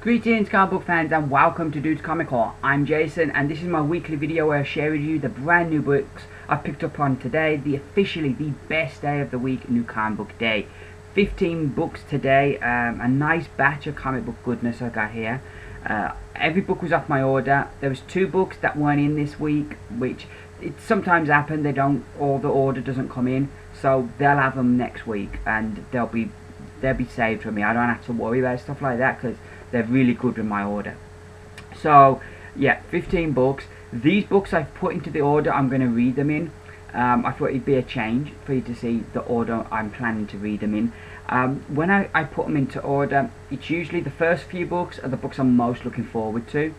Greetings comic book fans and welcome to Dude's Comic Haul. I'm Jason and this is my weekly video where I share with you the brand new books I picked up on today, officially the best day of the week, new comic book day. 15 books today, a nice batch of comic book goodness I got here. Every book was off my order. There was 2 books that weren't in this week, which it sometimes happens, or the order doesn't come in, so they'll have them next week and they'll be saved for me. I don't have to worry about stuff like that because they're really good with my order. So yeah, 15 books. These books I've put into the order I'm going to read them in. I thought it'd be a change for you to see the order I'm planning to read them in. When I put them into order, it's usually the first few books are the books I'm most looking forward to.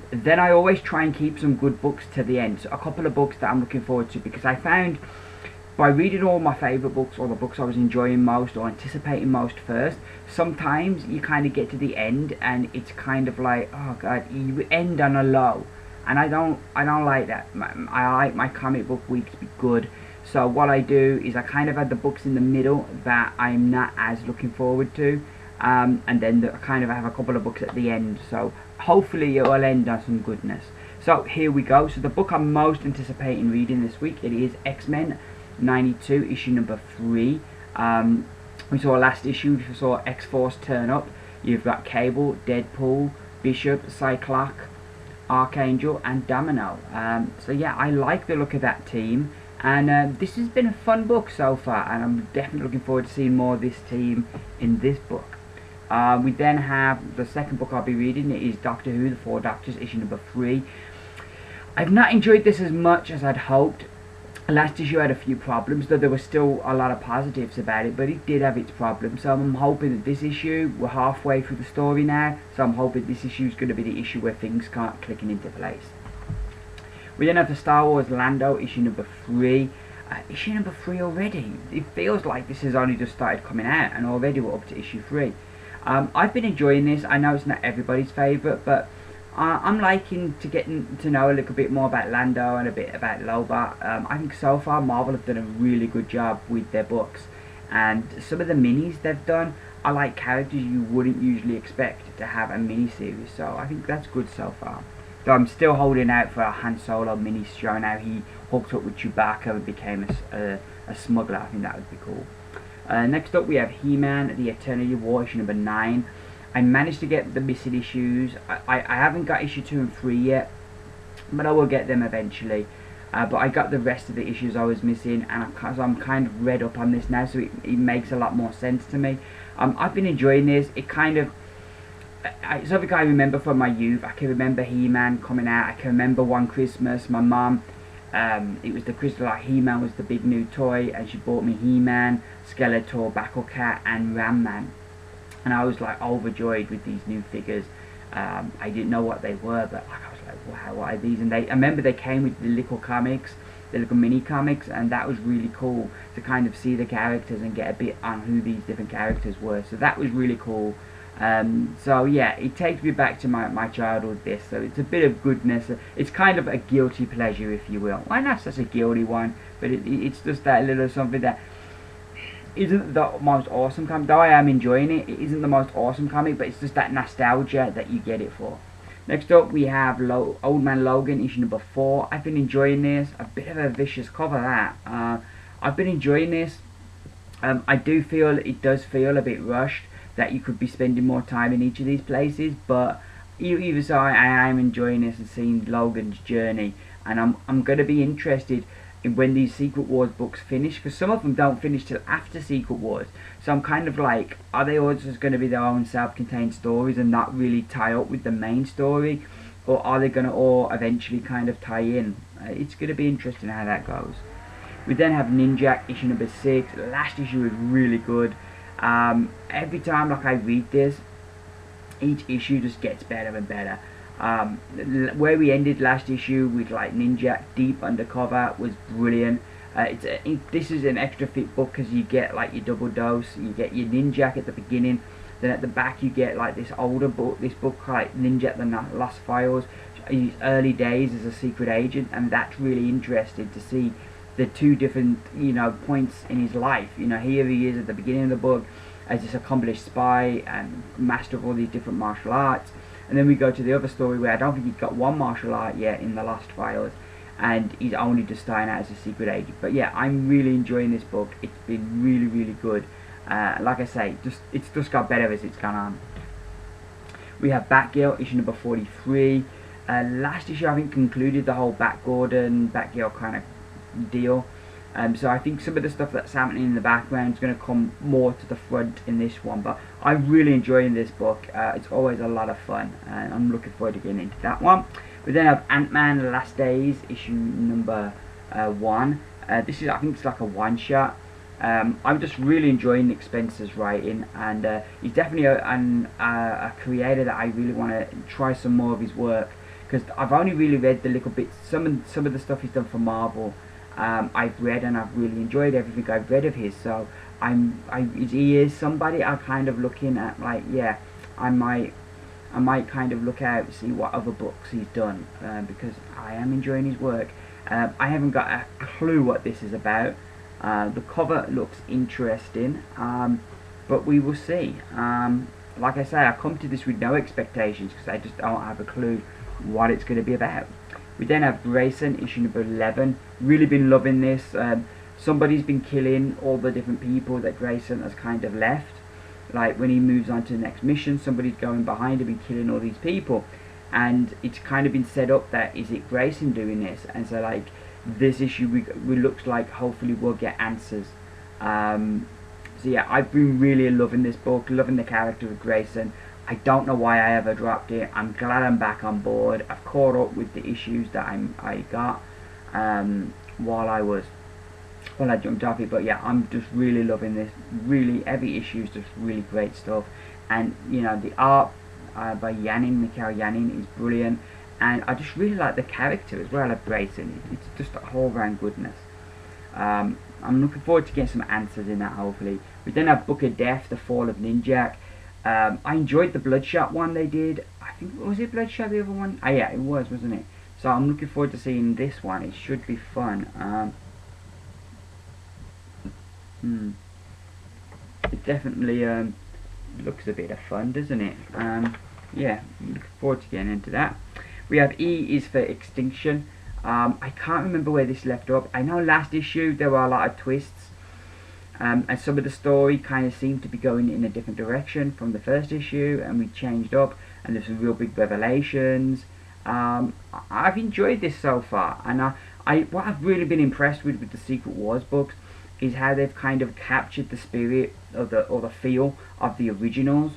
Then I always try and keep some good books to the end, so a couple of books that I'm looking forward to, because I found by reading all my favourite books, or the books I was enjoying most or anticipating most first, sometimes you kind of get to the end and it's kind of like, oh god, you end on a low, and I don't like that. I like my comic book week to be good, so what I do is I kind of add the books in the middle that I'm not as looking forward to, and then I kind of have a couple of books at the end, so hopefully it will end on some goodness. So here we go. So the book I'm most anticipating reading this week, it is XMen 92, issue number 3. We saw last issue, we saw X-Force turn up. You've got Cable, Deadpool, Bishop, Cyclops, Archangel and Domino. So yeah, I like the look of that team, and this has been a fun book so far, and I'm definitely looking forward to seeing more of this team in this book. We then have the second book I'll be reading. It is Doctor Who, The Four Doctors, issue number 3. I've not enjoyed this as much as I'd hoped. Last issue had a few problems, though there were still a lot of positives about it, but it did have its problems. So I'm hoping that this issue, we're halfway through the story now, so I'm hoping this issue is going to be the issue where things start clicking into place. We then have the Star Wars Lando, issue number 3. Issue number 3 already. It feels like this has only just started coming out, and already we're up to issue 3. I've been enjoying this. I know it's not everybody's favourite, but I'm liking to getting to know a little bit more about Lando and a bit about Logan. I think so far Marvel have done a really good job with their books, and some of the minis they've done are like characters you wouldn't usually expect to have a mini-series, so I think that's good so far. So I'm still holding out for a Han Solo mini showing how he hooked up with Chewbacca and became a smuggler. I think that would be cool. Next up we have HeMan, The Eternity War, issue number 9. I managed to get the missing issues. I haven't got issue 2 and 3 yet, but I will get them eventually. But I got the rest of the issues I was missing, and so I'm kind of read up on this now, so it makes a lot more sense to me. I've been enjoying this. It kind of... it's something I remember from my youth. I can remember He-Man coming out. I can remember one Christmas, my mum, it was the Christmas, like He-Man was the big new toy, and she bought me He-Man, Skeletor, Battlecat, and Ram-Man. And I was like overjoyed with these new figures. I didn't know what they were, but like, I was like, wow, what are these? And I remember they came with the little comics, the little mini comics, and that was really cool to kind of see the characters and get a bit on who these different characters were. So that was really cool. So yeah, it takes me back to my childhood, this, so it's a bit of goodness. It's kind of a guilty pleasure, if you will. Well, not such a guilty one, but it's just that little something that isn't the most awesome comic, though I am enjoying it. It isn't the most awesome comic, but it's just that nostalgia that you get it for. Next up we have Old Man Logan, issue number 4. I've been enjoying this. A bit of a vicious cover, that. I've been enjoying this. I do feel it does feel a bit rushed, that you could be spending more time in each of these places, but even so, I am enjoying this and seeing Logan's journey, and I'm going to be interested in when these Secret Wars books finish, because some of them don't finish till after Secret Wars, so I'm kind of like, are they all just going to be their own self-contained stories and not really tie up with the main story, or are they going to all eventually kind of tie in? It's going to be interesting how that goes. We then have Nin Jack, issue number 6. Last issue was really good. Every time like I read this, each issue just gets better and better. Where we ended last issue with like Nin Jack deep undercover was brilliant. This is an extra thick book because you get like your double dose. You get your Nin Jack at the beginning, then at the back you get like this older book, this book like Nin Jack the Lost Files, his early days as a secret agent, and that's really interesting to see the 2 different, you know, points in his life. You know, here he is at the beginning of the book, as this accomplished spy and master of all these different martial arts. And then we go to the other story where I don't think he's got one martial art yet in the Lost Files, and he's only just starting out as a secret agent. But yeah, I'm really enjoying this book. It's been really, really good. Like I say, it's just got better as it's gone on. We have Batgirl, issue number 43. Last issue I think concluded the whole Batgirl kind of deal. So I think some of the stuff that's happening in the background is going to come more to the front in this one. But I'm really enjoying this book. It's always a lot of fun, and I'm looking forward to getting into that one. We then have AntMan, The Last Days, issue number 1. This is, I think it's like a one-shot. I'm just really enjoying Nick Spencer's writing, and he's definitely a creator that I really want to try some more of his work, because I've only really read the little bits, some of the stuff he's done for Marvel. I've read and I've really enjoyed everything I've read of his, so he is somebody I'm kind of looking at, like, yeah, I might kind of look out, see what other books he's done, because I am enjoying his work. I haven't got a clue what this is about. The cover looks interesting, but we will see. Like I say, I come to this with no expectations, because I just don't have a clue what it's going to be about. We then have Grayson, issue number 11. Really been loving this. Somebody's been killing all the different people that Grayson has kind of left. Like when he moves on to the next mission, somebody's going behind him and killing all these people. And it's kind of been set up that, is it Grayson doing this? And so like this issue, we looks like hopefully we'll get answers. So yeah, I've been really loving this book, loving the character of Grayson. I don't know why I ever dropped it. I'm glad I'm back on board. I've caught up with the issues that I got while I jumped off it. But yeah, I'm just really loving this. Really, every issue is just really great stuff. And you know, the art by Mikhail Yanin is brilliant. And I just really like the character as well of Grayson. It's just a whole round goodness. I'm looking forward to getting some answers in that, hopefully. We then have Book of Death, The Fall of Nin Jack. I enjoyed the Bloodshot one they did. I think, was it Bloodshot the other one? Oh yeah, it was, wasn't it? So I'm looking forward to seeing this one. It should be fun. It definitely looks a bit of fun, doesn't it? Yeah, I'm looking forward to getting into that. We have E is for Extinction. I can't remember where this left off. I know last issue there were a lot of twists. And some of the story kind of seemed to be going in a different direction from the first issue, and we changed up, and there's some real big revelations. I've enjoyed this so far, and what I've really been impressed with the Secret Wars books is how they've kind of captured the spirit of or the feel of the originals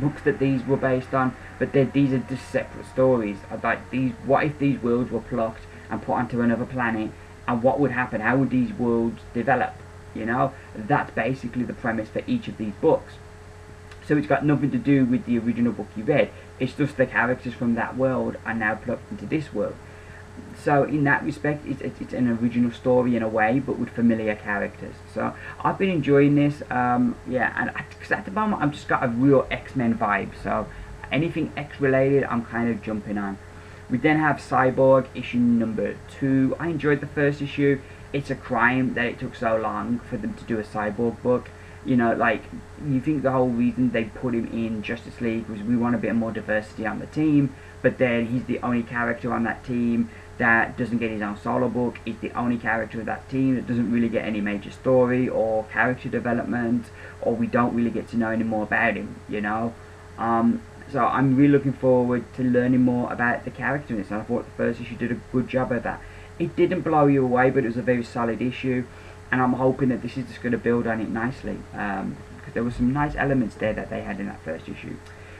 books that these were based on, but these are just separate stories. Like these, what if these worlds were plucked and put onto another planet, and what would happen? How would these worlds develop? You know, that's basically the premise for each of these books. So it's got nothing to do with the original book you read. It's just the characters from that world are now plugged into this world. So in that respect, it's an original story in a way, but with familiar characters. So I've been enjoying this. Yeah, and because at the moment I've just got a real X-Men vibe. So anything X related, I'm kind of jumping on. We then have Cyborg, issue number 2. I enjoyed the first issue. It's a crime that it took so long for them to do a Cyborg book. You know, like, you think the whole reason they put him in Justice League was we want a bit more diversity on the team, but then he's the only character on that team that doesn't get his own solo book. He's the only character of that team that doesn't really get any major story or character development, or we don't really get to know any more about him, you know. So I'm really looking forward to learning more about the character in this, and I thought the first issue did a good job of that. It didn't blow you away, but it was a very solid issue, and I'm hoping that this is just going to build on it nicely, because there were some nice elements there that they had in that first issue.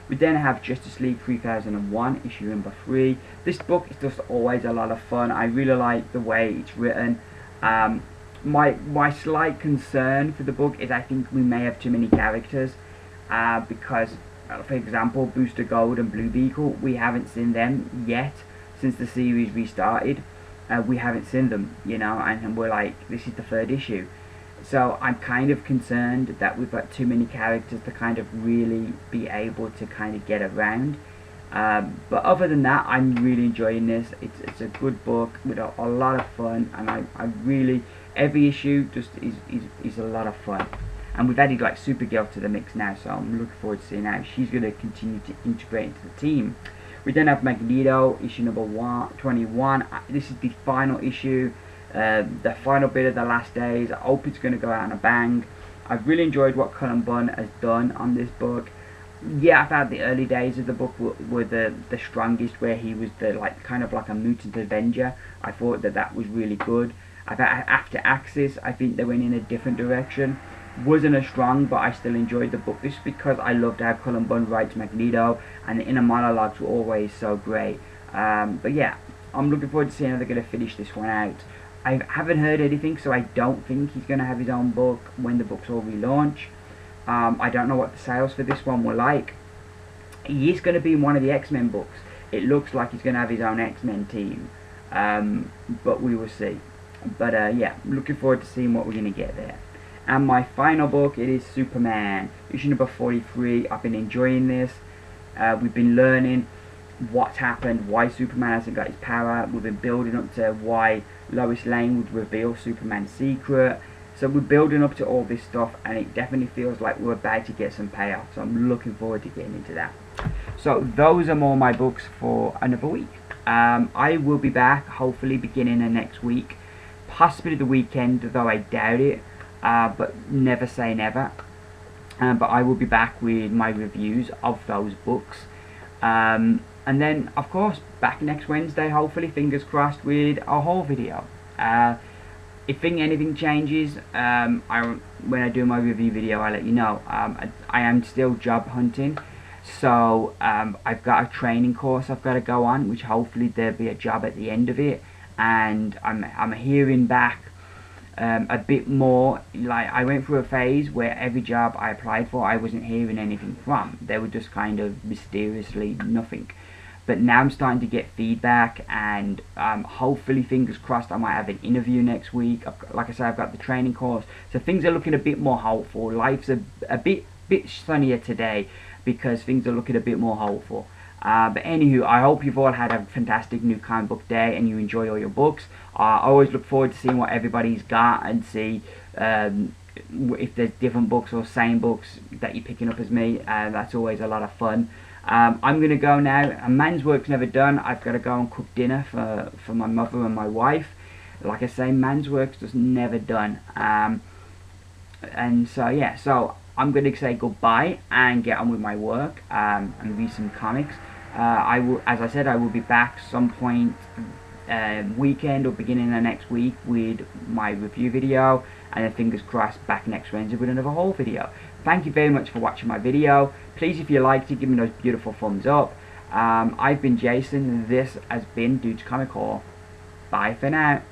We then have Justice League 3001, issue number 3. This book is just always a lot of fun. I really like the way it's written. My slight concern for the book is I think we may have too many characters, because, for example, Booster Gold and Blue Beetle, we haven't seen them yet since the series restarted. We haven't seen them, you know, and we're like, this is the 3rd issue. So I'm kind of concerned that we've got too many characters to kind of really be able to kind of get around. But other than that, I'm really enjoying this. It's a good book with a lot of fun, and I really, every issue just is a lot of fun. And we've added like Supergirl to the mix now, so I'm looking forward to seeing how she's going to continue to integrate into the team. We then have Magneto, issue number 21. This is the final issue, the final bit of the last days. I hope it's going to go out on a bang. I've really enjoyed what Cullen Bunn has done on this book. Yeah, I thought the early days of the book were the strongest, where he was the kind of like a mutant Avenger. I thought that was really good. I thought after Axis, I think they went in a different direction. Wasn't as strong, but I still enjoyed the book. This is because I loved how Cullen Bunn writes Magneto, and the inner monologues were always so great. But yeah, I'm looking forward to seeing how they're going to finish this one out. I haven't heard anything, so I don't think he's going to have his own book when the books all relaunch. I don't know what the sales for this one were like. He is going to be in one of the X-Men books. It looks like he's going to have his own X-Men team, but we will see. But yeah, looking forward to seeing what we're going to get there. And my final book, it is Superman, issue number 43. I've been enjoying this. We've been learning what's happened, why Superman hasn't got his power. We've been building up to why Lois Lane would reveal Superman's secret. So we're building up to all this stuff, and it definitely feels like we're about to get some payoff. So I'm looking forward to getting into that. So those are all my books for another week. I will be back hopefully beginning of next week, possibly the weekend, though I doubt it. But never say never. But I will be back with my reviews of those books. And then, of course, back next Wednesday, hopefully, fingers crossed, with a haul video. If anything changes, when I do my review video, I'll let you know. I am still job hunting. So, I've got a training course I've got to go on, which hopefully there'll be a job at the end of it. And I'm hearing back a bit more. Like, I went through a phase where every job I applied for, I wasn't hearing anything from. They were just kind of mysteriously nothing. But now I'm starting to get feedback, and hopefully, fingers crossed, I might have an interview next week. Like I said, I've got the training course, so things are looking a bit more hopeful. Life's a bit sunnier today because things are looking a bit more hopeful. But anywho, I hope you've all had a fantastic new comic book day and you enjoy all your books. I always look forward to seeing what everybody's got and see if there's different books or same books that you're picking up as me. That's always a lot of fun. I'm going to go now. A man's work's never done. I've got to go and cook dinner for my mother and my wife. Like I say, man's work's just never done. And so, yeah, so I'm going to say goodbye and get on with my work and read some comics. I will, as I said, I will be back some point weekend or beginning of next week with my review video, and then fingers crossed back next Wednesday with another haul video. Thank you very much for watching my video. Please, if you liked it, give me those beautiful thumbs up. I've been Jason. This has been Dude's Comic Haul. Bye for now.